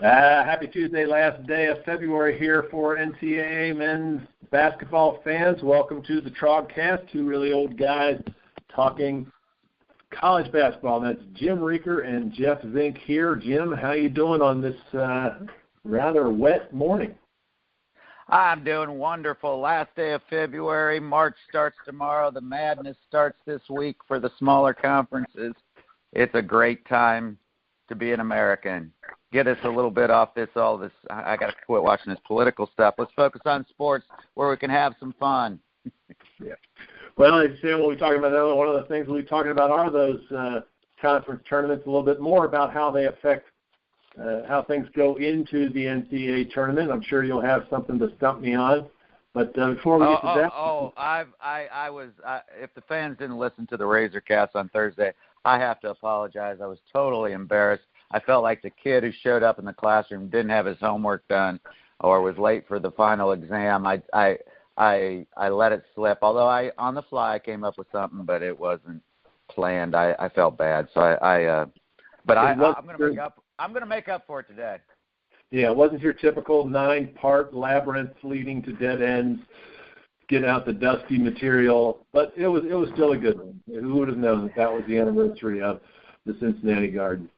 Happy Tuesday, last day of February here for NCAA men's basketball fans. Welcome to the RazrCast, two really old guys talking college basketball. That's Jim Reaker and Jeff Zink here. Jim, how you doing on this rather wet morning? I'm doing wonderful. Last day of February. March starts tomorrow. The madness starts this week for the smaller conferences. It's a great time to be an American. Get us a little bit off all this. I got to quit watching this political stuff. Let's focus on sports where we can have some fun. Yeah. Well, as you say, we'll be talking about one of the things we'll be talking about are those conference tournaments, a little bit more about how they affect how things go into the NCAA tournament. I'm sure you'll have something to stump me on. But before we get to that, if the fans didn't listen to the RazrCast on Thursday, I have to apologize. I was totally embarrassed. I felt like the kid who showed up in the classroom didn't have his homework done or was late for the final exam. I let it slip. Although on the fly I came up with something, but it wasn't planned. I felt bad. So I'm going to make up for it today. Yeah, it wasn't your typical 9-part labyrinth leading to dead ends, get out the dusty material, but it was still a good one. Who would have known that was the anniversary of the Cincinnati Garden?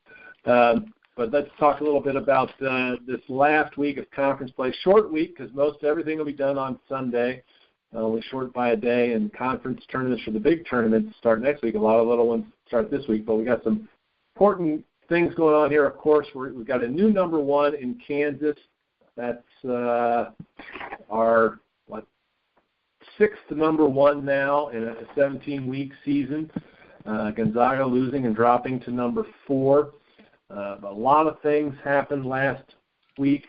But let's talk a little bit about this last week of conference play. Short week because most everything will be done on Sunday, only short by a day, and conference tournaments for the big tournaments start next week. A lot of little ones start this week, but we got some important things going on here. Of course, we've got a new number one in Kansas. That's our sixth number one now in a 17-week season. Gonzaga losing and dropping to number 4. A lot of things happened last week.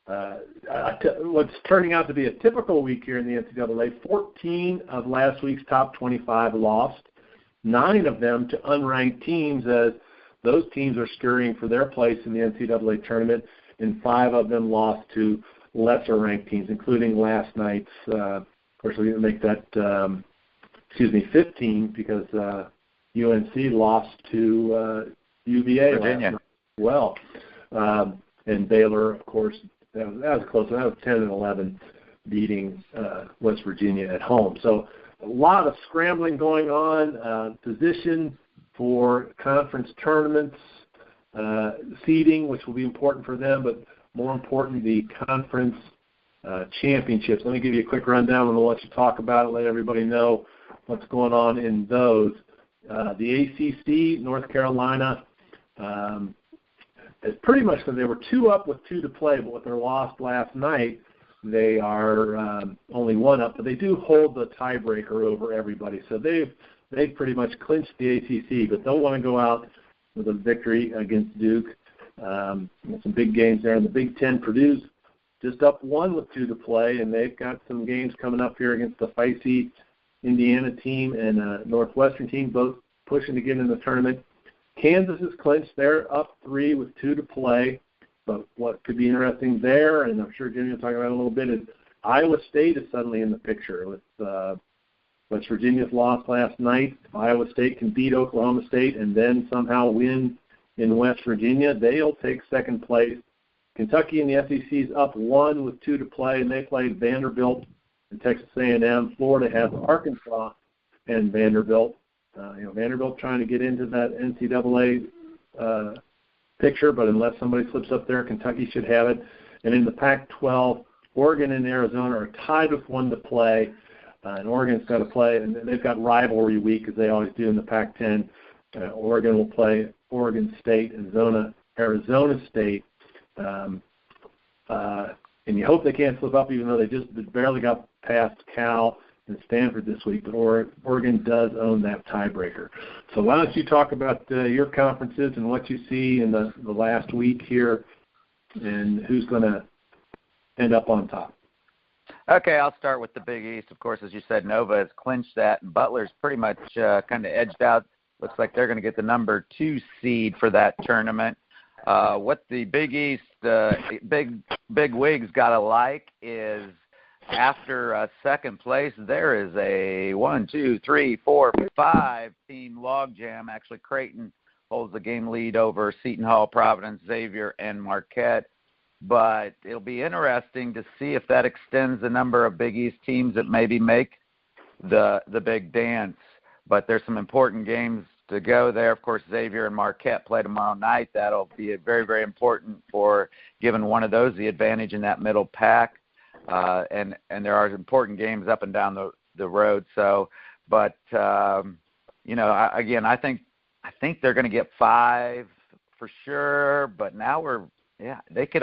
What's turning out to be a typical week here in the NCAA, 14 of last week's top 25 lost, 9 of them to unranked teams as those teams are scurrying for their place in the NCAA tournament, and 5 of them lost to lesser-ranked teams, including last night's, of course, we didn't make that, 15 because UNC lost to UVA Virginia. last night as well. And Baylor, of course, that was close. That was 10-11 beating West Virginia at home. So a lot of scrambling going on, position for conference tournaments, seeding, which will be important for them, but more important, the conference championships. Let me give you a quick rundown and we'll let you talk about it, let everybody know what's going on in those. The ACC, North Carolina, is pretty much because they were 2 up with 2 to play, but with their loss last night, they are only 1 up, but they do hold the tiebreaker over everybody. So they've pretty much clinched the ACC, but they'll want to go out with a victory against Duke. Some big games there in the Big Ten. Purdue's just up 1 with 2 to play, and they've got some games coming up here against the feisty Indiana team and a Northwestern team, both pushing to get in the tournament. Kansas is clinched. They're up 3 with 2 to play. But what could be interesting there, and I'm sure Jimmy will talk about it a little bit, is Iowa State is suddenly in the picture. With West Virginia's loss last night, if Iowa State can beat Oklahoma State and then somehow win in West Virginia, they'll take second place. Kentucky in the SEC is up 1 with 2 to play, and they play Vanderbilt and Texas A&M. Florida has Arkansas and Vanderbilt. Vanderbilt trying to get into that NCAA picture, but unless somebody slips up there, Kentucky should have it. And in the Pac-12, Oregon and Arizona are tied with 1 to play, and Oregon's got to play, and they've got rivalry week, as they always do in the Pac-10. Oregon will play Oregon State and Arizona State. And you hope they can't slip up, even though they just barely got past Cal and Stanford this week, but Oregon does own that tiebreaker. So why don't you talk about your conferences and what you see in the last week here and who's going to end up on top? Okay, I'll start with the Big East. Of course, as you said, Nova has clinched that, and Butler's pretty much kind of edged out. Looks like they're going to get the number 2 seed for that tournament. What the Big East big wigs got to like is after second place, there is a 1, 2, 3, 4, 5 team logjam. Actually, Creighton holds the game lead over Seton Hall, Providence, Xavier, and Marquette. But it'll be interesting to see if that extends the number of Big East teams that maybe make the big dance. But there's some important games to go there. Of course, Xavier and Marquette play tomorrow night. That'll be very, very important for giving one of those the advantage in that middle pack. And there are important games up and down the road. So, but I think they're going to get 5 for sure. But now they could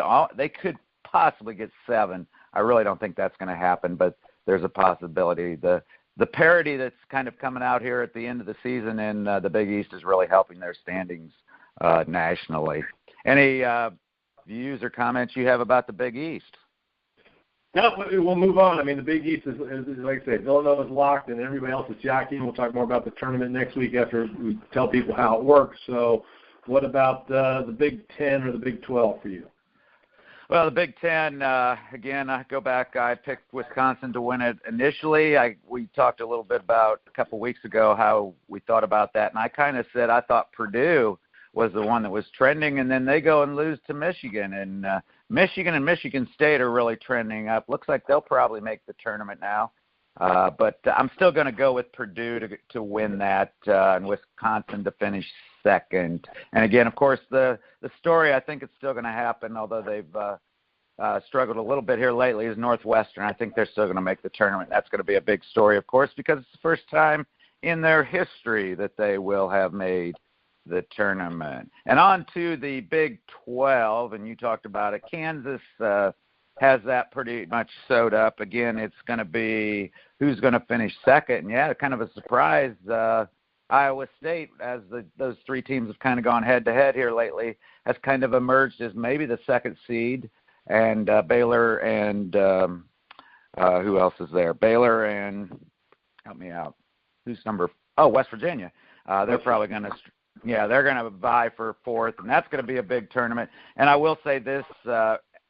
possibly get 7. I really don't think that's going to happen, but there's a possibility. The parity that's kind of coming out here at the end of the season in the Big East is really helping their standings nationally. Any views or comments you have about the Big East? No, we'll move on. I mean, the Big East is like I say, Villanova's locked, and everybody else is jockeying. We'll talk more about the tournament next week after we tell people how it works. So what about the Big 10 or the Big 12 for you? Well, the Big 10, again, I go back. I picked Wisconsin to win it initially. We talked a little bit about a couple weeks ago how we thought about that, and I kind of said I thought Purdue was the one that was trending, and then they go and lose to Michigan. And Michigan and Michigan State are really trending up. Looks like they'll probably make the tournament now. But I'm still going to go with Purdue to win that and Wisconsin to finish second. And, again, of course, the story I think it's still going to happen, although they've struggled a little bit here lately, is Northwestern. I think they're still going to make the tournament. That's going to be a big story, of course, because it's the first time in their history that they will have made the tournament. And on to the Big 12, and you talked about it. Kansas has that pretty much sewed up. Again, it's going to be who's going to finish second. And, kind of a surprise, Iowa State, as those 3 teams have kind of gone head-to-head here lately, has kind of emerged as maybe the second seed. And Baylor and who else is there? Baylor and, help me out, who's West Virginia. They're probably going to – they're going to vie for 4th, and that's going to be a big tournament. And I will say this,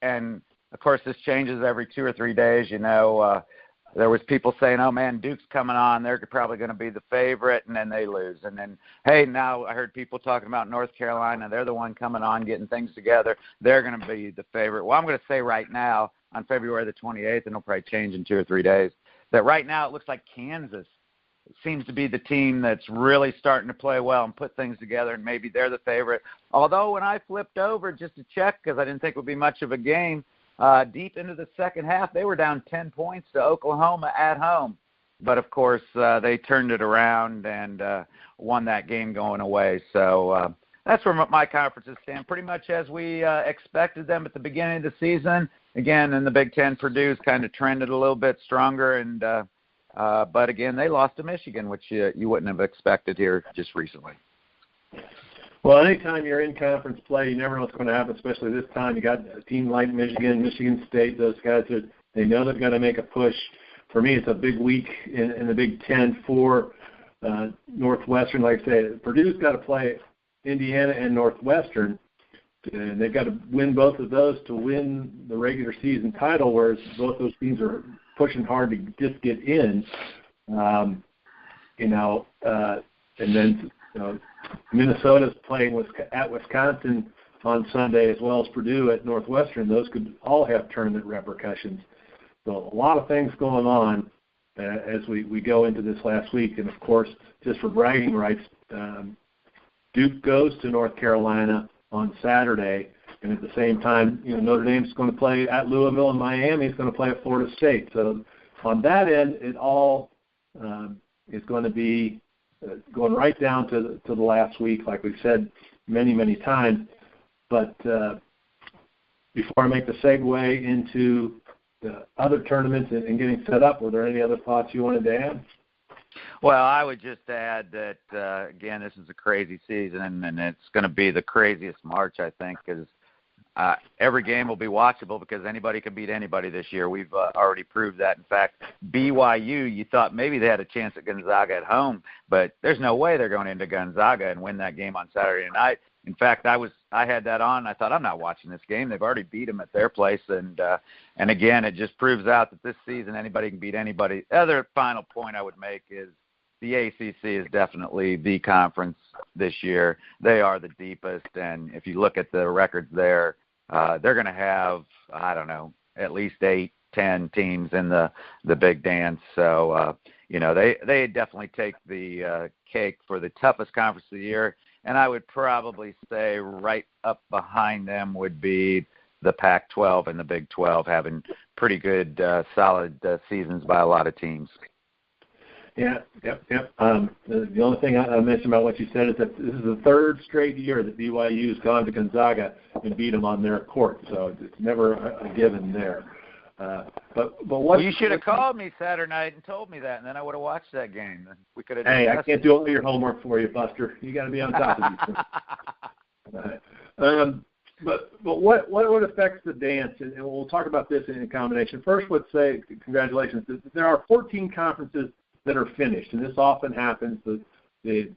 and, of course, this changes every 2 or 3 days. There was people saying, oh, man, Duke's coming on. They're probably going to be the favorite, and then they lose. And then, hey, now I heard people talking about North Carolina. They're the one coming on, getting things together. They're going to be the favorite. Well, I'm going to say right now, on February the 28th, and it'll probably change in 2 or 3 days, that right now it looks like Kansas seems to be the team that's really starting to play well and put things together, and maybe they're the favorite. Although when I flipped over just to check, because I didn't think it would be much of a game, deep into the second half, they were down 10 points to Oklahoma at home. But, of course, they turned it around and won that game going away. So that's where my conferences stand, pretty much as we expected them at the beginning of the season. Again, in the Big Ten, Purdue's kind of trended a little bit stronger, and but, again, they lost to Michigan, which you wouldn't have expected here just recently. Well, anytime you're in conference play, you never know what's going to happen, especially this time. You got a team like Michigan, Michigan State. Those guys, they know they're going to make a push. For me, it's a big week in the Big Ten for Northwestern. Like I say, Purdue's got to play Indiana and Northwestern, and they've got to win both of those to win the regular season title, whereas both those teams are pushing hard to just get in. And then Minnesota's playing at Wisconsin on Sunday, as well as Purdue at Northwestern. Those could all have tournament repercussions. So a lot of things going on as we go into this last week. And, of course, just for bragging rights, Duke goes to North Carolina on Saturday, and at the same time, Notre Dame's going to play at Louisville, and Miami's going to play at Florida State. So on that end, it all is going to be going right down to the last week, like we've said many, many times. But before I make the segue into the other tournaments and getting set up, were there any other thoughts you wanted to add? Well, I would just add that, again, this is a crazy season, and it's going to be the craziest March, I think, because every game will be watchable because anybody can beat anybody this year. We've already proved that. In fact, BYU, you thought maybe they had a chance at Gonzaga at home, but there's no way they're going into Gonzaga and win that game on Saturday night. In fact, I had that on. I thought, I'm not watching this game. They've already beat them at their place. And again, it just proves out that this season anybody can beat anybody. The other final point I would make is the ACC is definitely the conference this year. They are the deepest, and if you look at the records there, they're going to have, I don't know, at least 8, 10 teams in the big dance. So, they definitely take the cake for the toughest conference of the year. And I would probably say right up behind them would be the Pac-12 and the Big 12, having pretty good, solid seasons by a lot of teams. Yeah, yep. The only thing I mentioned about what you said is that this is the third straight year that BYU's gone to Gonzaga and beat them on their court, so it's never a given there. But what you should have called me Saturday night and told me that, and then I would have watched that game. We could have. Hey, I can't do all your homework for you, Buster. You got to be on top of these. But what affects the dance, and we'll talk about this in combination. First, let's say congratulations. There are 14 conferences that are finished, and this often happens. You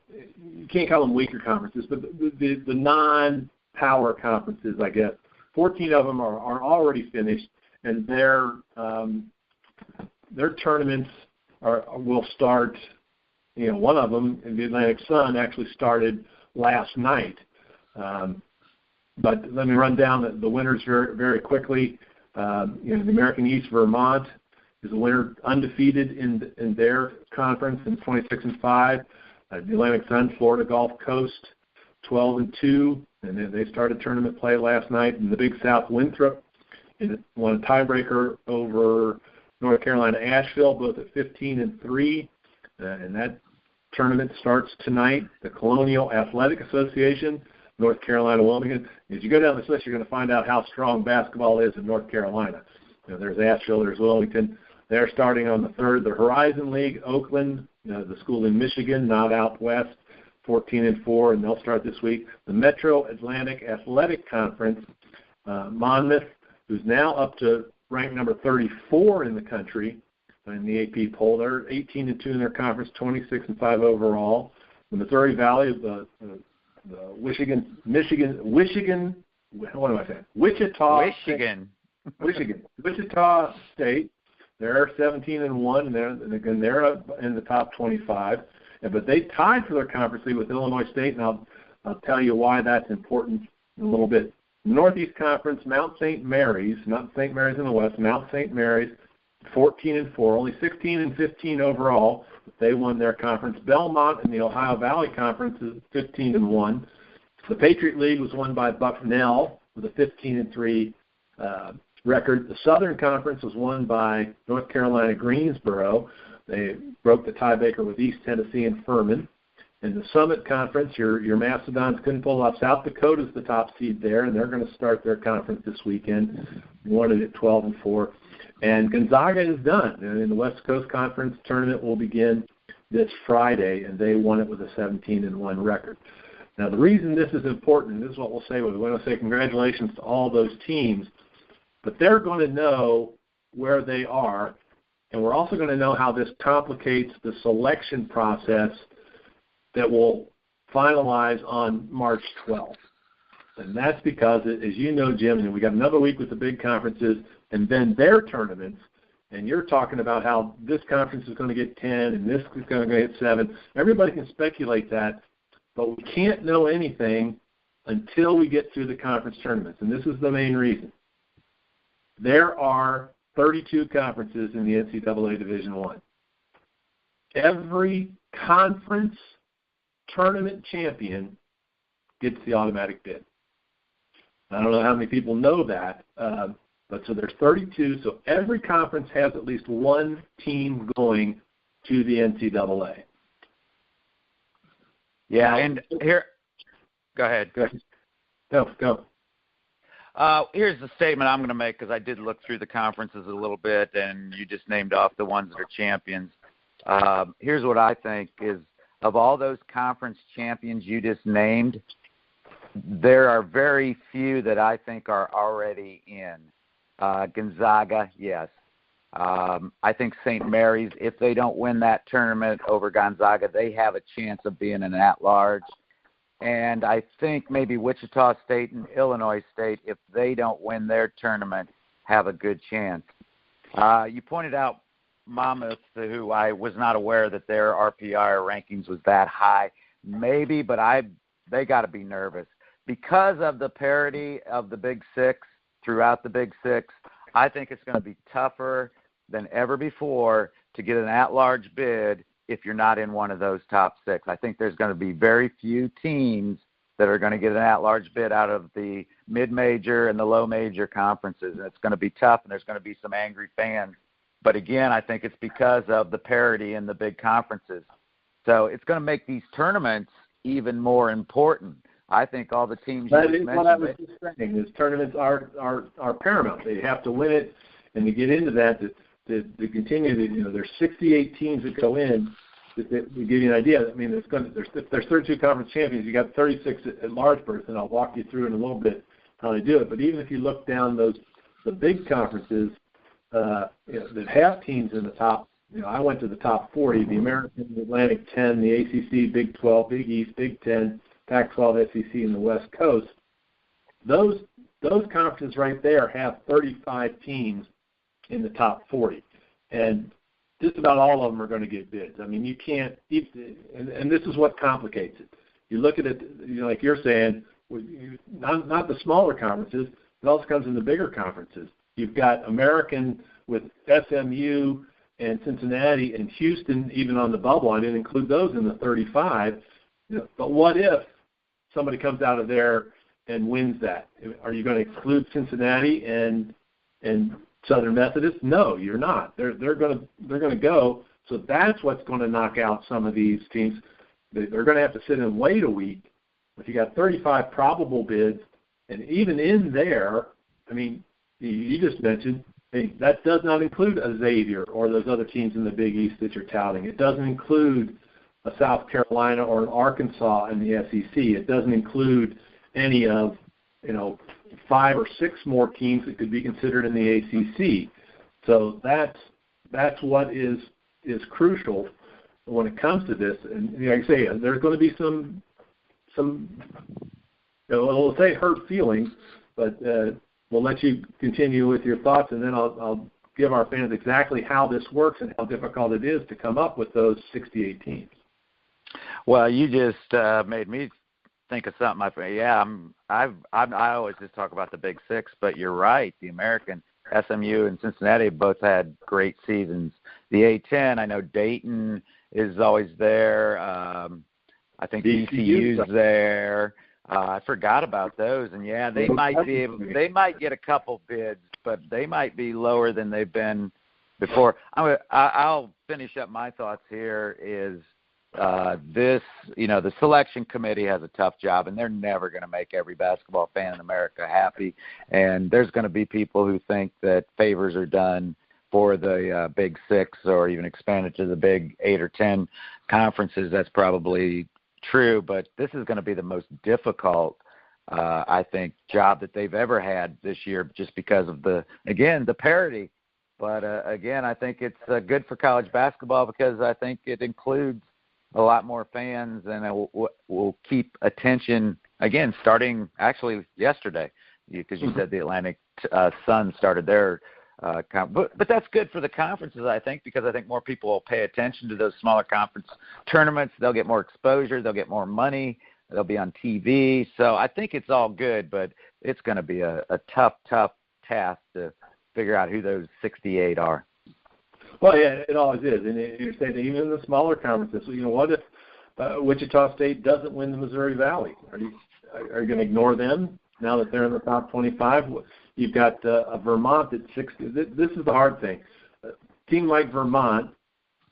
can't call them weaker conferences, but the non-power conferences, I guess, 14 of them are already finished, and their tournaments will start. One of them, the Atlantic Sun, actually started last night. But let me run down the winners very, very quickly. The American East Vermont is the winner, undefeated in their conference, in 26-5. The Atlantic Sun, Florida Gulf Coast, 12-2, and they started tournament play last night. And the Big South, Winthrop won a tiebreaker over North Carolina Asheville, both at 15-3, and that tournament starts tonight. The Colonial Athletic Association, North Carolina Wilmington. As you go down this list, you're going to find out how strong basketball is in North Carolina. There's Asheville, there's Wilmington. They're starting on the 3rd. The Horizon League, Oakland, the school in Michigan, not out west, 14-4, and they'll start this week. The Metro Atlantic Athletic Conference, Monmouth, who's now up to rank number 34 in the country in the AP poll. They're 18-2 in their conference, 26-5 overall. The Missouri Valley, the Wichita State. They're 17-1, and they're up in the top 25. But they tied for their conference lead with Illinois State, and I'll tell you why that's important in a little bit. Northeast Conference, Mount St. Mary's, not St. Mary's in the West, Mount St. Mary's, 14-4, only 16-15 overall. They won their conference. Belmont in the Ohio Valley Conference is 15-1. The Patriot League was won by Bucknell with a 15-3 record. The Southern Conference was won by North Carolina Greensboro. They broke the tiebreaker with East Tennessee and Furman. In the Summit Conference, your Mastodons couldn't pull off. South Dakota's the top seed there, and they're going to start their conference this weekend. Won it at 12-4. And Gonzaga is done. And in the West Coast Conference, tournament will begin this Friday, and they won it with a 17-1 record. Now, the reason this is important, and this is what we'll say, we want to say congratulations to all those teams, but they're going to know where they are, and we're also going to know how this complicates the selection process that will finalize on March 12th. And that's because, as you know, Jim, and we got another week with the big conferences and then their tournaments, and you're talking about how this conference is going to get 10 and this is going to get 7. Everybody can speculate that, but we can't know anything until we get through the conference tournaments, and this is the main reason. There are 32 conferences in the NCAA Division I. Every conference tournament champion gets the automatic bid. I don't know how many people know that, but so there's 32, so every conference has at least one team going to the NCAA. Yeah, and here, go ahead. Go. Here's the statement I'm going to make, because I did look through the conferences a little bit, and you just named off the ones that are champions. Here's what I think is, of all those conference champions you just named, there are very few that I think are already in. Gonzaga, yes. I think St. Mary's, if they don't win that tournament over Gonzaga, they have a chance of being an at-large. And I think maybe Wichita State and Illinois State, if they don't win their tournament, have a good chance. You pointed out Monmouth, who I was not aware that their RPI rankings was that high. Maybe, but they got to be nervous. Because of the parity of the Big Six throughout the Big Six, I think it's going to be tougher than ever before to get an at-large bid if you're not in one of those top six. I think there's going to be very few teams that are going to get an at-large bid out of the mid-major and the low-major conferences. And it's going to be tough, and there's going to be some angry fans. But, again, I think it's because of the parity in the big conferences. So it's going to make these tournaments even more important. I think all the teams that is what I was just saying, is tournaments are paramount. They have to win it, and to get into that, to continue to, there's 68 teams that go in. To give you an idea, I mean, there's 32 conference champions. You got 36 at large berths, and I'll walk you through in a little bit how they do it. But even if you look down the big conferences that have teams in the top, I went to the top 40: the American, the Atlantic 10, the ACC, Big 12, Big East, Big 10, Pac-12, SEC, and the West Coast. Those conferences right there have 35 teams in the top 40, and just about all of them are going to get bids. I mean, you can't – and this is what complicates it. You look at it, like you're saying, not the smaller conferences. It also comes in the bigger conferences. You've got American with SMU and Cincinnati and Houston even on the bubble. I didn't include those in the 35. But what if somebody comes out of there and wins that? Are you going to exclude Cincinnati and Southern Methodist? No, you're not. They're going to go. So that's what's going to knock out some of these teams. They're going to have to sit and wait a week. If you got 35 probable bids, and even in there, I mean, you just mentioned, that does not include a Xavier or those other teams in the Big East that you're touting. It doesn't include a South Carolina or an Arkansas in the SEC. It doesn't include any of, 5 or 6 more teams that could be considered in the ACC. So that's what is crucial when it comes to this. And like I say, there's going to be some we'll say hurt feelings, but we'll let you continue with your thoughts, and then I'll give our fans exactly how this works and how difficult it is to come up with those 68 teams. Well, you just made me think of something. I always just talk about the Big Six, but you're right. The American, SMU, and Cincinnati both had great seasons. The A-10, I know Dayton is always there. I think ECU's there. I forgot about those, and they might be able. They might get a couple bids, but they might be lower than they've been before. I'll finish up my thoughts here. Is the selection committee has a tough job, and they're never going to make every basketball fan in America happy. And there's going to be people who think that favors are done for the Big Six or even expanded to the Big 8 or 10 conferences. That's probably true, but this is going to be the most difficult, I think, job that they've ever had this year, just because of the parity. But again, I think it's good for college basketball because I think it includes a lot more fans, and it will keep attention, again, starting actually yesterday, because you said the Atlantic Sun started their but that's good for the conferences, I think, because I think more people will pay attention to those smaller conference tournaments. They'll get more exposure. They'll get more money. They'll be on TV. So I think it's all good, but it's going to be a tough task to figure out who those 68 are. Well, yeah, it always is. And you're saying that even in the smaller conferences, what if Wichita State doesn't win the Missouri Valley? Are you going to ignore them now that they're in the top 25? You've got a Vermont at 60. This is the hard thing. A team like Vermont,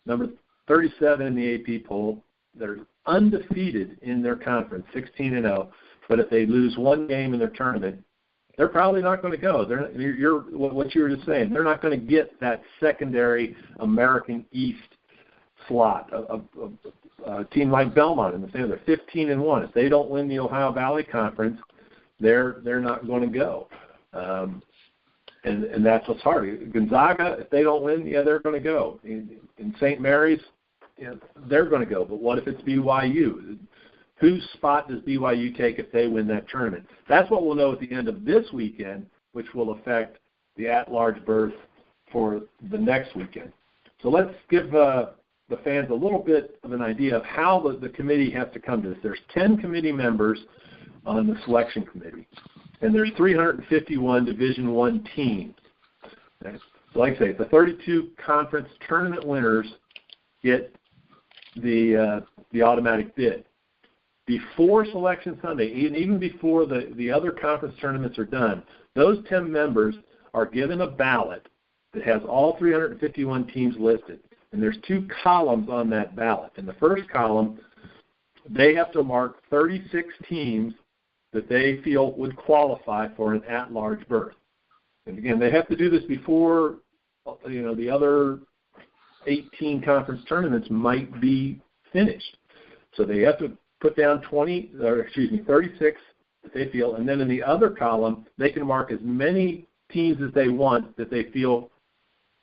number 37 in the AP poll, they're undefeated in their conference, 16-0. But if they lose one game in their tournament, they're probably not going to go. What you were just saying, they're not going to get that secondary American East slot. A team like Belmont in the same, they're 15-1. If they don't win the Ohio Valley Conference, they're not going to go. And that's what's hard. Gonzaga, if they don't win, they're going to go. In St. Mary's, they're going to go. But what if it's BYU? Whose spot does BYU take if they win that tournament? That's what we'll know at the end of this weekend, which will affect the at-large berth for the next weekend. So let's give the fans a little bit of an idea of how the committee has to come to this. There's 10 committee members on the selection committee, and there's 351 Division I teams. Okay? So like I say, the 32 conference tournament winners get the automatic bid. Before Selection Sunday, even before the other conference tournaments are done, those 10 members are given a ballot that has all 351 teams listed. And there's 2 columns on that ballot. In the first column, they have to mark 36 teams that they feel would qualify for an at-large berth. And again, they have to do this before, the other 18 conference tournaments might be finished. So they have to put down 36 that they feel, and then in the other column, they can mark as many teams as they want that they feel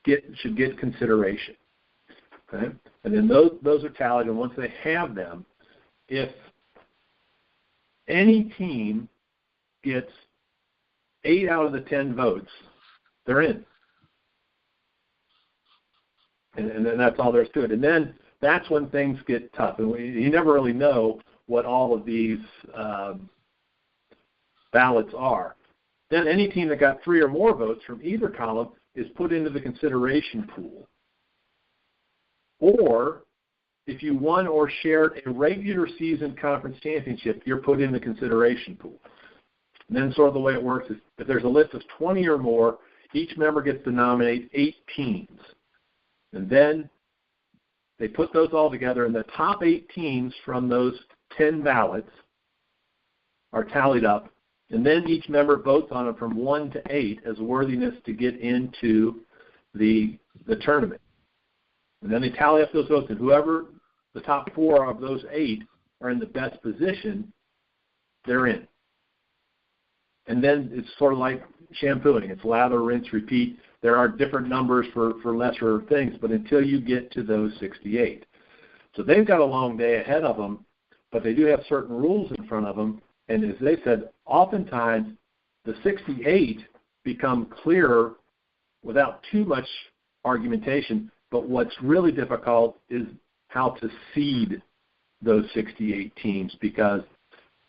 should get consideration. Okay? And then those are tallied, and once they have them, if any team gets 8 out of the 10 votes, they're in. And then that's all there is to it. And then that's when things get tough. And you never really know what all of these ballots are. Then any team that got 3 or more votes from either column is put into the consideration pool. Or if you won or shared a regular season conference championship, you're put in the consideration pool. And then sort of the way it works is if there's a list of 20 or more, each member gets to nominate 8 teams. And then they put those all together, and the top 8 teams from those 10 ballots are tallied up, and then each member votes on them from 1 to 8 as worthiness to get into the tournament. And then they tally up those votes, and whoever the top 4 of those 8 are in the best position, they're in. And then it's sort of like shampooing. It's lather, rinse, repeat. There are different numbers for lesser things, but until you get to those 68. So they've got a long day ahead of them, but they do have certain rules in front of them. And as they said, oftentimes the 68 become clearer without too much argumentation, but what's really difficult is how to seed those 68 teams, because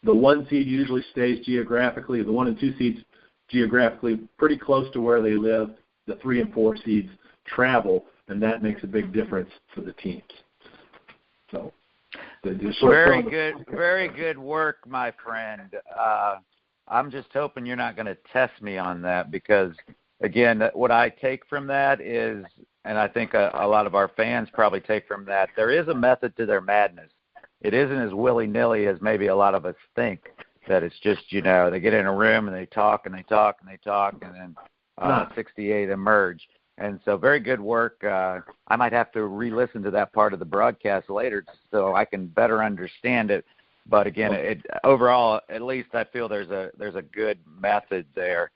the 1 seed usually stays geographically, the 1 and 2 seeds geographically pretty close to where they live. The 3 and 4 seeds travel, and that makes a big difference for the teams. So, very good work, my friend. I'm just hoping you're not going to test me on that, because, again, what I take from that is, and I think a lot of our fans probably take from that, there is a method to their madness. It isn't as willy-nilly as maybe a lot of us think, that it's just, they get in a room and they talk and they talk and they talk, and then 68 emerge. And so very good work. I might have to re-listen to that part of the broadcast later so I can better understand it. But again, overall, at least I feel there's a good method there.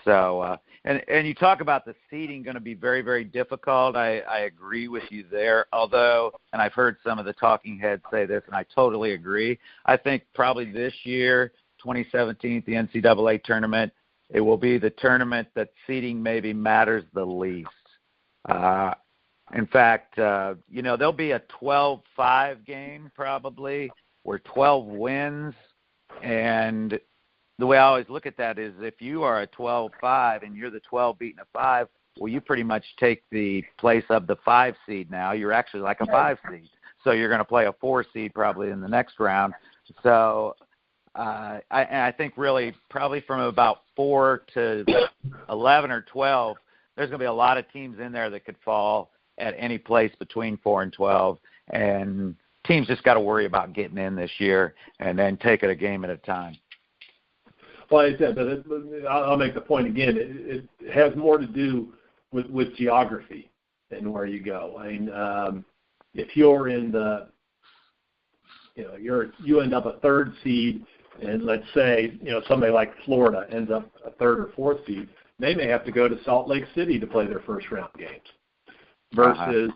So and you talk about the seeding going to be very, very difficult. I agree with you there. Although, and I've heard some of the talking heads say this, and I totally agree. I think probably this year, 2017, the NCAA tournament, it will be the tournament that seeding maybe matters the least. In fact, there'll be a 12-5 game probably, where 12 wins. And the way I always look at that is if you are a 12-5 and you're the 12 beating a 5, well, you pretty much take the place of the 5 seed now. You're actually like a 5 seed. So you're going to play a 4 seed probably in the next round. So I think really probably from about 4 to 11 or 12, there's going to be a lot of teams in there that could fall at any place between 4 and 12. And teams just got to worry about getting in this year and then take it a game at a time. Well, I said, but I'll make the point again. It has more to do with geography than where you go. I mean, if you're in the, you end up a 3rd seed, and let's say, somebody like Florida ends up a 3rd or 4th seed, they may have to go to Salt Lake City to play their first round games. Versus,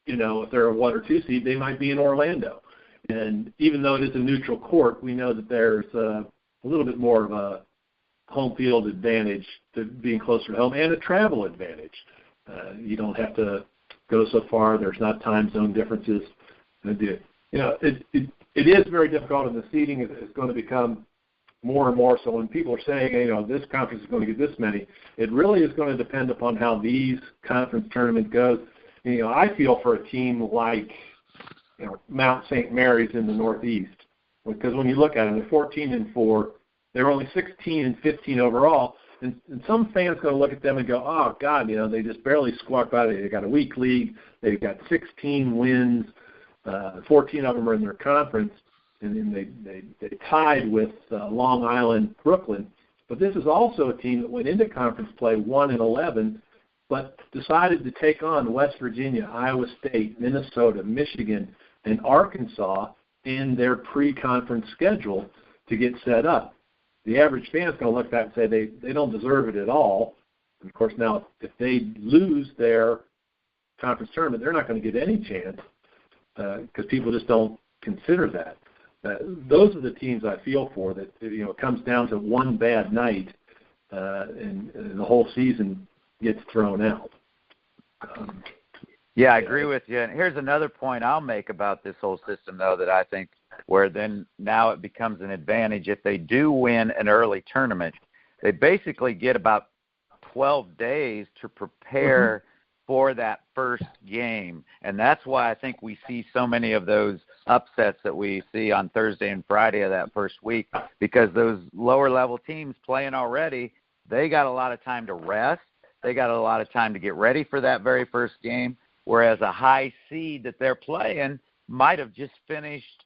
if they're a 1 or 2 seed, they might be in Orlando. And even though it is a neutral court, we know that there's a little bit more of a home field advantage to being closer to home and a travel advantage. You don't have to go so far. There's not time zone differences. It is very difficult, and the seeding is going to become more and more so. When people are saying, this conference is going to get this many, it really is going to depend upon how these conference tournament goes. I feel for a team like Mount St. Mary's in the Northeast, because when you look at it, they're 14-4. They're only 16-15 overall, and some fans going to look at them and go, oh God, they just barely squawk by it. They got a weak league. They've got 16 wins. 14 of them are in their conference. And then they tied with Long Island, Brooklyn. But this is also a team that went into conference play 1-11, but decided to take on West Virginia, Iowa State, Minnesota, Michigan, and Arkansas in their pre-conference schedule to get set up. The average fan is going to look at that and say they don't deserve it at all. And of course, now if they lose their conference tournament, they're not going to get any chance because people just don't consider that. Those are the teams I feel for that, it comes down to one bad night and the whole season gets thrown out. Yeah, I agree with you. And here's another point I'll make about this whole system, though, that I think where then now it becomes an advantage. If they do win an early tournament, they basically get about 12 days to prepare for that first game. And that's why I think we see so many of those upsets that we see on Thursday and Friday of that first week, because those lower-level teams playing already, they got a lot of time to rest. They got a lot of time to get ready for that very first game, whereas a high seed that they're playing might have just finished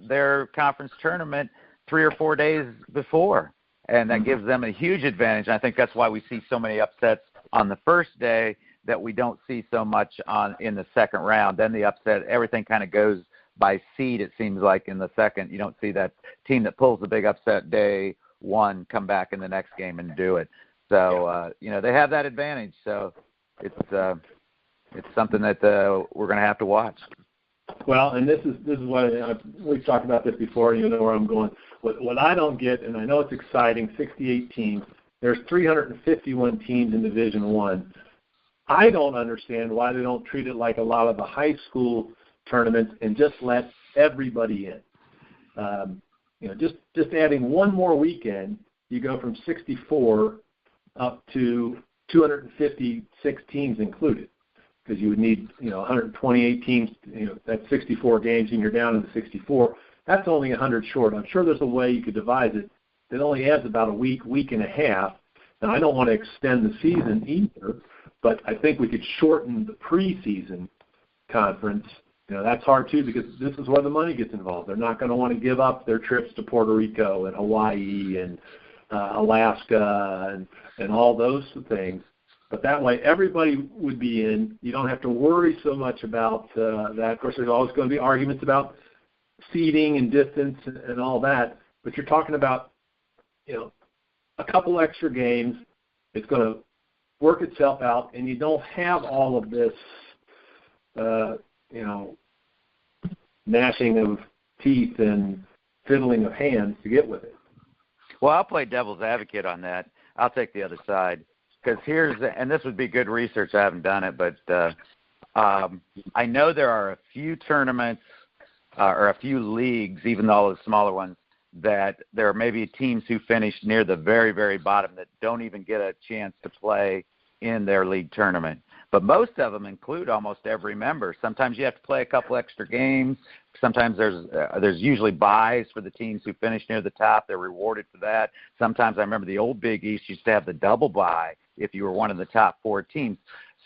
their conference tournament 3 or 4 days before, and that gives them a huge advantage. And I think that's why we see so many upsets on the first day that we don't see so much in the second round. Then the upset, everything kind of goes by seed, it seems like, in the second. You don't see that team that pulls the big upset day one come back in the next game and do it. So, they have that advantage. So it's something that we're going to have to watch. Well, and this is what we've talked about this before. You know where I'm going. What I don't get, and I know it's exciting, 68 teams. There's 351 teams in Division I. I don't understand why they don't treat it like a lot of the high school tournaments and just let everybody in. Just adding one more weekend, you go from 64 up to 256 teams included, because you would need 128 teams. That's 64 games, and you're down to the 64. That's only 100 short. I'm sure there's a way you could devise it that only adds about a week and a half. Now, I don't want to extend the season either, but I think we could shorten the preseason conference. That's hard too, because this is where the money gets involved. They're not going to want to give up their trips to Puerto Rico and Hawaii and Alaska and all those things. But that way, everybody would be in. You don't have to worry so much about that. Of course, there's always going to be arguments about seating and distance and all that. But you're talking about, a couple extra games. It's going to work itself out, and you don't have all of this, gnashing of teeth and fiddling of hands to get with it. Well, I'll play devil's advocate on that. I'll take the other side, because and this would be good research. I haven't done it, but I know there are a few tournaments or a few leagues, even all the smaller ones, that there are maybe teams who finish near the very, very bottom that don't even get a chance to play in their league tournament. But most of them include almost every member. Sometimes you have to play a couple extra games. Sometimes there's usually buys for the teams who finish near the top. They're rewarded for that. Sometimes I remember the old Big East used to have the double buy if you were one of the top 4 teams.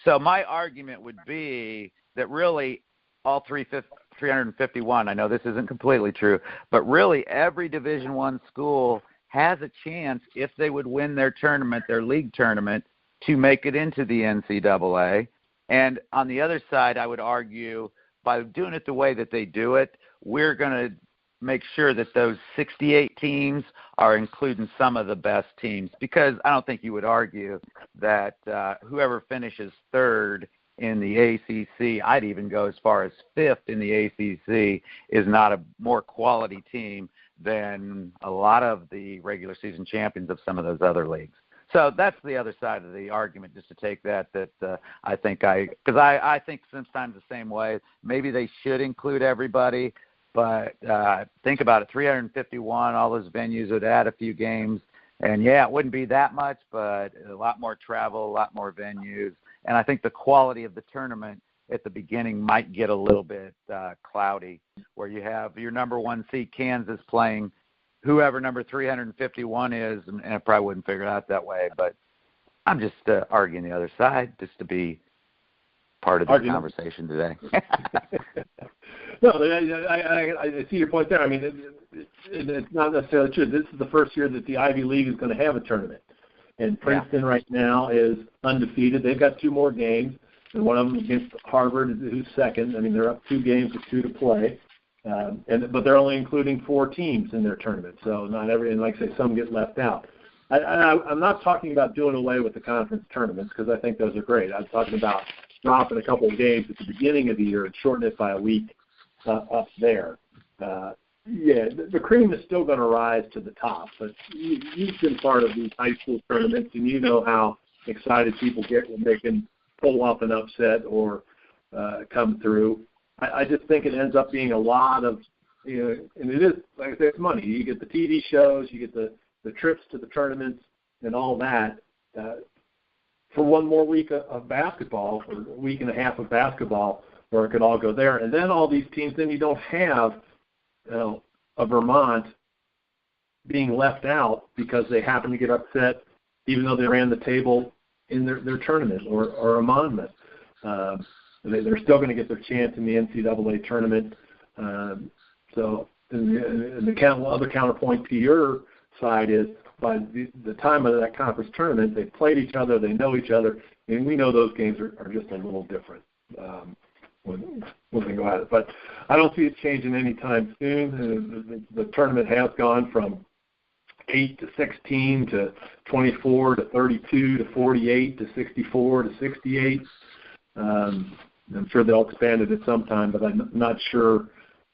So my argument would be that really all 351, I know this isn't completely true, but really every Division I school has a chance, if they would win their tournament, their league tournament, to make it into the NCAA. And on the other side, I would argue, by doing it the way that they do it, we're going to make sure that those 68 teams are including some of the best teams, because I don't think you would argue that whoever finishes third in the ACC, I'd even go as far as fifth in the ACC, is not a more quality team than a lot of the regular season champions of some of those other leagues. So that's the other side of the argument, just to take that I think sometimes the same way. Maybe they should include everybody, but think about it, 351, all those venues would add a few games. And, yeah, it wouldn't be that much, but a lot more travel, a lot more venues. And I think the quality of the tournament at the beginning might get a little bit cloudy, where you have your number one seed Kansas playing whoever number 351 is, and I probably wouldn't figure it out that way. But I'm just arguing the other side just to be part of the conversation today. No, I see your point there. I mean, it's not necessarily true. This is the first year that the Ivy League is going to have a tournament. And Princeton right now is undefeated. They've got 2 more games, and one of them against Harvard, who's second. I mean, they're up 2 games with 2 to play. But they're only including 4 teams in their tournament, so not every. And like I say, some get left out. I'm not talking about doing away with the conference tournaments, because I think those are great. I'm talking about dropping a couple of games at the beginning of the year and shortening it by a week up there. The cream is still going to rise to the top, but you've been part of these high school tournaments, and you know how excited people get when they can pull off an upset or come through. I just think it ends up being a lot of, and it is, like I say, it's money. You get the TV shows, you get the trips to the tournaments and all that for one more week of basketball, or a week and a half of basketball, where it could all go there. And then all these teams, then you don't have a Vermont being left out because they happen to get upset even though they ran the table in their tournament, or a Monmouth. They're still going to get their chance in the NCAA tournament. So the other counterpoint to your side is, by the time of that conference tournament, they've played each other, they know each other, and we know those games are just a little different when they go at it. But I don't see it changing anytime soon. The tournament has gone from 8 to 16 to 24 to 32 to 48 to 64 to 68. I'm sure they'll expand it at some time, but I'm not sure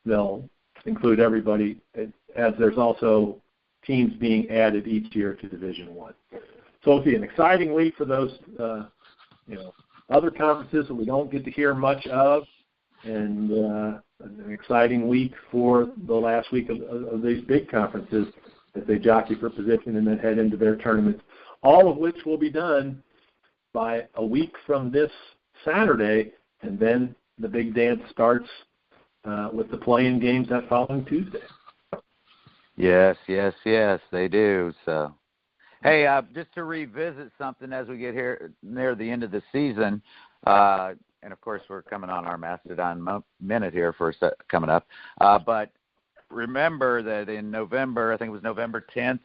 they'll include everybody, as there's also teams being added each year to Division I. So it'll be an exciting week for those other conferences that we don't get to hear much of, and an exciting week for the last week of these big conferences as they jockey for position and then head into their tournaments, all of which will be done by a week from this Saturday, and then the big dance starts with the play-in games that following Tuesday. Yes, they do. So, hey, just to revisit something as we get here near the end of the season, and of course we're coming on our Mastodon minute here coming up, but remember that in November, I think it was November 10th,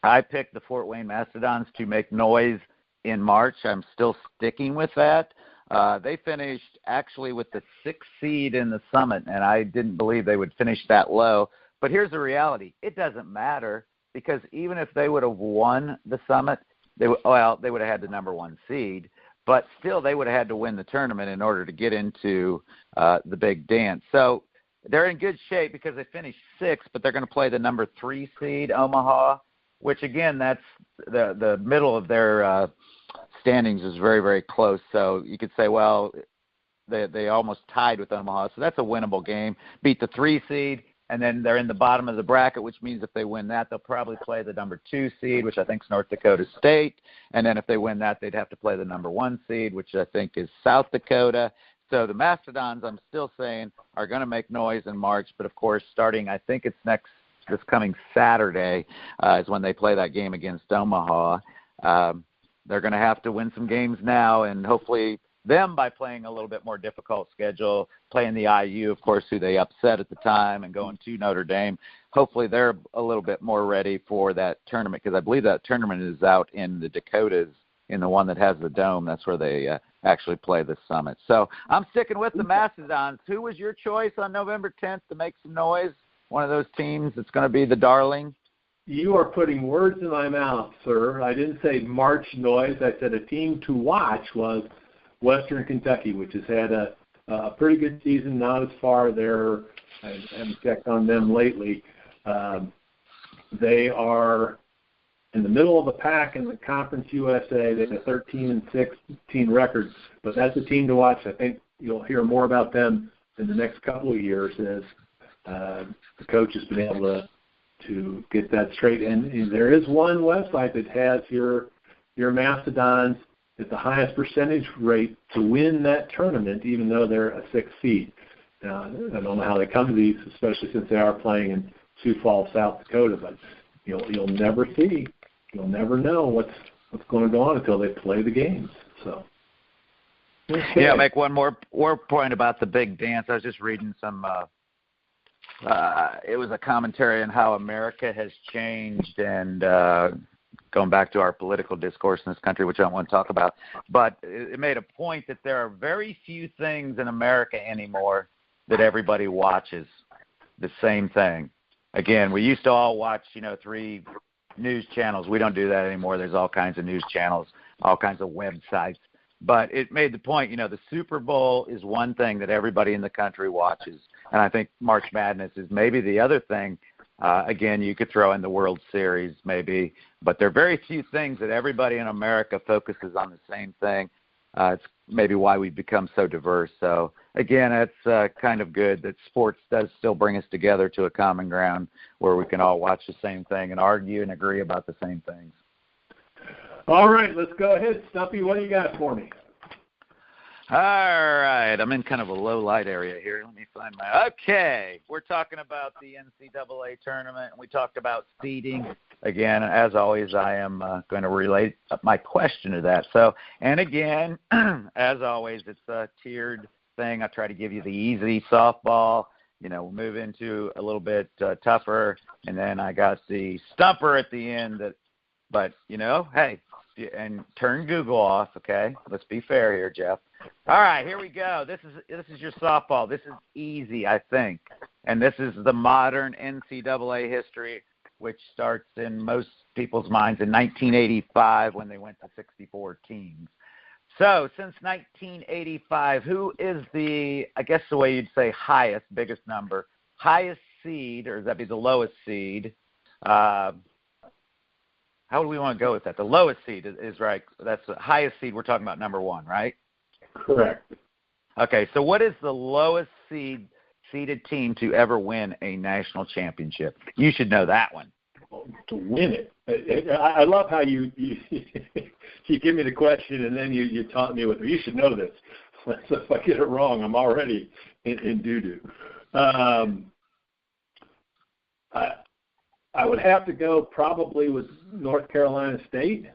I picked the Fort Wayne Mastodons to make noise in March. I'm still sticking with that. They finished actually with the 6th seed in the Summit, and I didn't believe they would finish that low. But here's the reality. It doesn't matter, because even if they would have won the Summit, they would have had the number 1 seed, but still they would have had to win the tournament in order to get into the big dance. So they're in good shape because they finished 6th, but they're going to play the number 3 seed, Omaha, which, again, that's the middle of their standings is very, very close. So you could say, well, they almost tied with Omaha. So that's a winnable game. Beat the 3 seed, and then they're in the bottom of the bracket, which means if they win that, they'll probably play the number 2 seed, which I think is North Dakota State. And then if they win that, they'd have to play the number 1 seed, which I think is South Dakota. So the Mastodons, I'm still saying, are going to make noise in March. But, of course, starting, I think it's this coming Saturday is when they play that game against Omaha. They're going to have to win some games now, and hopefully them by playing a little bit more difficult schedule, playing the IU, of course, who they upset at the time, and going to Notre Dame. Hopefully they're a little bit more ready for that tournament, because I believe that tournament is out in the Dakotas, in the one that has the dome. That's where they actually play the Summit. So I'm sticking with the Mastodons. Who was your choice on November 10th to make some noise? One of those teams that's going to be the darling? You are putting words in my mouth, sir. I didn't say March noise. I said a team to watch was Western Kentucky, which has had a pretty good season, not as far there. I haven't checked on them lately. They are in the middle of the pack in the Conference USA. They have a 13-16 record, but that's a team to watch. I think you'll hear more about them in the next couple of years as the coach has been able to get that straight. And there is one website that has your Mastodons at the highest percentage rate to win that tournament, even though they're a 6th seed. I don't know how they come to these, especially since they are playing in Sioux Falls, South Dakota. But you'll never know what's going to go on until they play the games. So. Okay. Yeah, I'll make one more point about the big dance. I was just reading some. It was a commentary on how America has changed and going back to our political discourse in this country, which I don't want to talk about. But it made a point that there are very few things in America anymore that everybody watches the same thing. Again, we used to all watch, 3 news channels. We don't do that anymore. There's all kinds of news channels, all kinds of websites. But it made the point, the Super Bowl is one thing that everybody in the country watches. And I think March Madness is maybe the other thing. Again, you could throw in the World Series maybe. But there are very few things that everybody in America focuses on the same thing. It's maybe why we've become so diverse. So, again, it's kind of good that sports does still bring us together to a common ground where we can all watch the same thing and argue and agree about the same things. All right, let's go ahead. Stumpy, what do you got for me? All right, I'm in kind of a low light area here. Let me find my. Okay, we're talking about the NCAA tournament, and we talked about seeding. Again, as always, I am going to relate my question to that. So, and again, as always, it's a tiered thing. I try to give you the easy softball. We'll move into a little bit tougher, and then I got the stumper at the end. But hey, and turn Google off, okay? Let's be fair here, Jeff. All right, here we go. This is your softball. This is easy, I think. And this is the modern NCAA history, which starts in most people's minds in 1985 when they went to 64 teams. So since 1985, who is I guess the way you'd say biggest number, highest seed, or does that be the lowest seed? How do we want to go with that? The lowest seed is right. That's the highest seed. We're talking about number 1, right? Correct. Okay, so what is the lowest seeded team to ever win a national championship? You should know that one. To win it. I love how you give me the question and then you taunt me with it. You should know this. So if I get it wrong, I'm already in doo-doo. I would have to go probably with North Carolina State.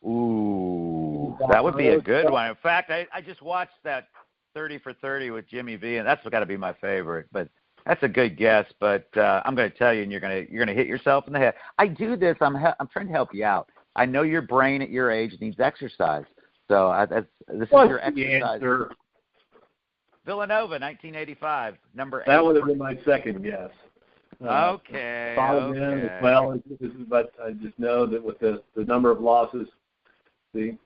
Ooh, that would be a good one. In fact, I just watched that 30 for 30 with Jimmy V, and that's got to be my favorite. But that's a good guess. But I'm going to tell you, and you're going to hit yourself in the head. I do this. I'm trying to help you out. I know your brain at your age needs exercise. So this is your exercise. Answer? Villanova, 1985, number 8. That would have been my second guess. Okay. As well, but I just know that with the number of losses, and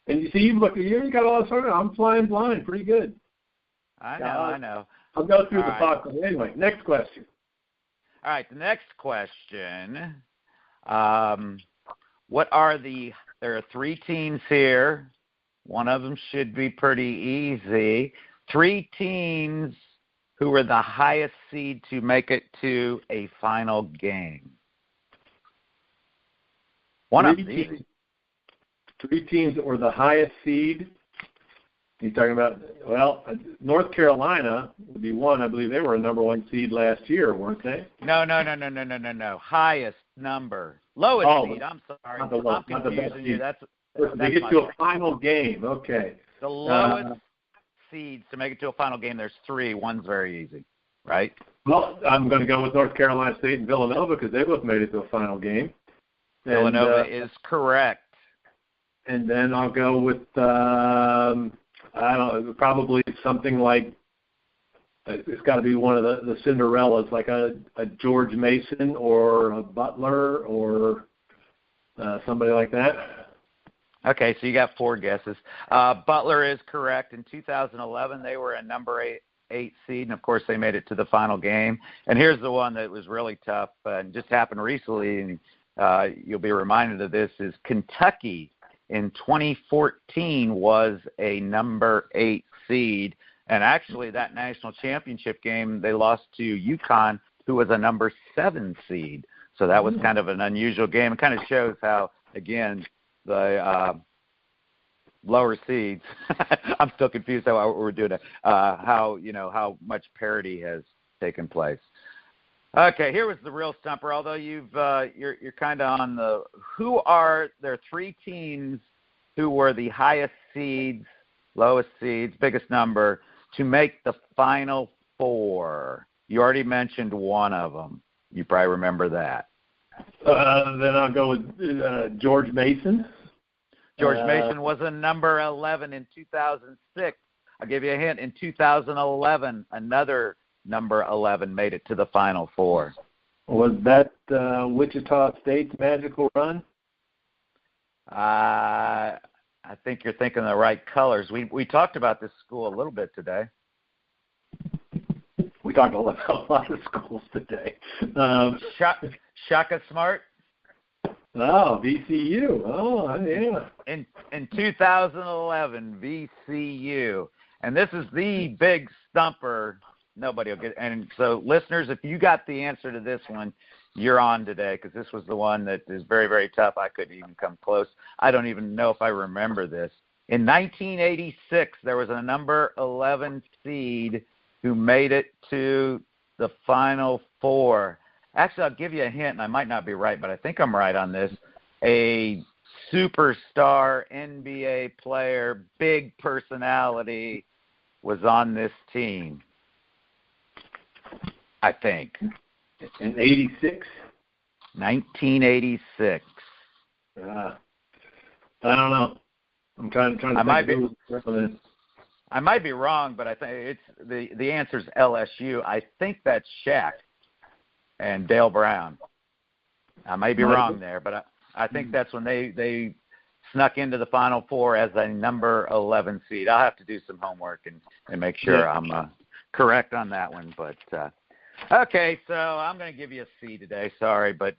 you got all this. I'm flying blind, pretty good. I know. I'll go through all the talk. Anyway, next question. All right, the next question. There are 3 teams here. One of them should be pretty easy. 3 teams who were the highest seed to make it to a final game. One of them easy. 3 teams that were the highest seed. You're talking about, North Carolina would be one. I believe they were a number 1 seed last year, weren't they? No. Highest number. Lowest seed. I'm sorry. I'm confusing you. They get to a final game. Okay. The lowest seeds to make it to a final game, there's 3. One's very easy, right? Well, I'm going to go with North Carolina State and Villanova because they both made it to a final game. Villanova is correct. And then I'll go with, probably something like, it's got to be one of the Cinderellas, like a George Mason or a Butler or somebody like that. Okay, so you got 4 guesses. Butler is correct. In 2011, they were a number 8 seed, and, of course, they made it to the final game. And here's the one that was really tough and just happened recently, and you'll be reminded of this, is Kentucky in 2014 was a number 8 seed. And actually that national championship game, they lost to UConn, who was a number 7 seed. So that was kind of an unusual game. It kind of shows how, again, the lower seeds, I'm still confused how we're doing it, how much parity has taken place. Okay, here was the real stumper, although you're kind of on the, there are 3 teams who were the highest seeds, lowest seeds, biggest number, to make the Final Four. You already mentioned one of them. You probably remember that. Then I'll go with George Mason. George Mason was a number 11 in 2006. I'll give you a hint. In 2011, another number 11 made it to the Final Four. Was that Wichita State's magical run? I think you're thinking the right colors. We talked about this school a little bit today. We talked about a lot of schools today. Shaka Smart. Oh, VCU. Oh, yeah. In 2011, VCU. And this is the big stumper. Nobody will get. And so, listeners, if you got the answer to this one, you're on today, because this was the one that is very, very tough. I couldn't even come close. I don't even know if I remember this. In 1986, there was a number 11 seed who made it to the Final Four. Actually, I'll give you a hint, and I might not be right, but I think I'm right on this. A superstar NBA player, big personality, was on this team, I think. In 86? 1986. I don't know. I'm trying to think. I might be wrong, but I think it's the answer's LSU. I think that's Shaq and Dale Brown. I may be wrong there, but I think that's when they snuck into the Final Four as a number 11 seed. I'll have to do some homework and make sure I'm correct on that one. But okay, so I'm going to give you a C today. Sorry, but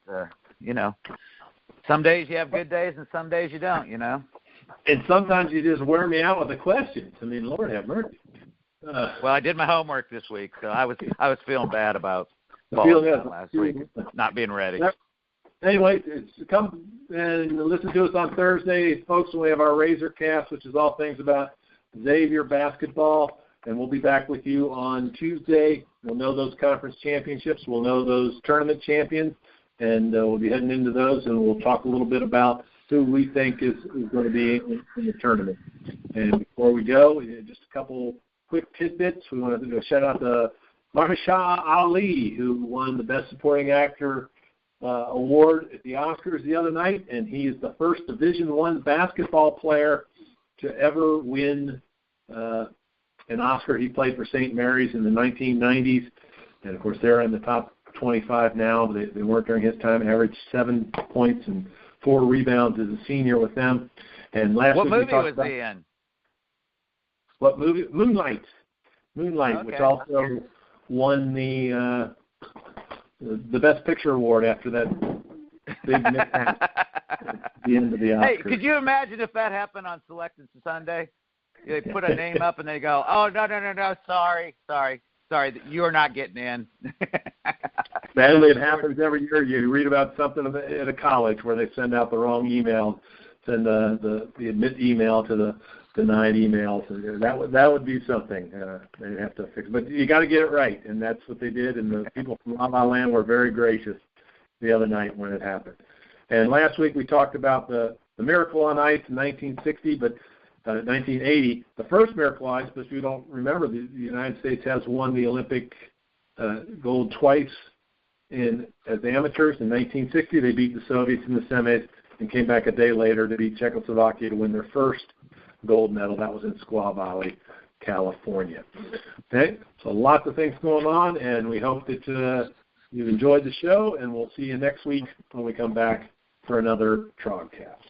some days you have good days and some days you don't. And sometimes you just wear me out with the questions. I mean, Lord have mercy. Well, I did my homework this week, so I was feeling bad about last week, not being ready. Anyway, come and listen to us on Thursday, folks, when we have our RazrCast, which is all things about Xavier basketball. And we'll be back with you on Tuesday. We'll know those conference championships. We'll know those tournament champions. And we'll be heading into those, and we'll talk a little bit about who we think is going to be in the tournament. And before we go, just a couple quick tidbits. We want to do a shout-out to Mahershala Ali, who won the Best Supporting Actor award at the Oscars the other night, and he is the first Division I basketball player to ever win an Oscar. He played for St. Mary's in the 1990s, and, of course, they're in the top 25 now. They weren't during his time. Averaged 7 points and 4 rebounds as a senior with them. And last what week movie was he in? What movie? Moonlight, okay. Which also won the Best Picture award after that big mishap at the end of the Oscars. Hey, could you imagine if that happened on Selected Sunday? They put a name up and they go, "Oh no, sorry, you are not getting in." Sadly, it happens every year. You read about something at a college where they send out the wrong email, send the admit email to the denied email. So that would be something they'd have to fix. But you got to get it right, and that's what they did. And the people from La La Land were very gracious the other night when it happened. And last week we talked about the Miracle on Ice in 1960, but 1980, the first Miracle on Ice, because we don't remember, the United States has won the Olympic gold twice as amateurs. In 1960, they beat the Soviets in the semis and came back a day later to beat Czechoslovakia to win their first gold medal. That was in Squaw Valley, California. Okay, so lots of things going on, and we hope that you've enjoyed the show, and we'll see you next week when we come back for another RazrCast.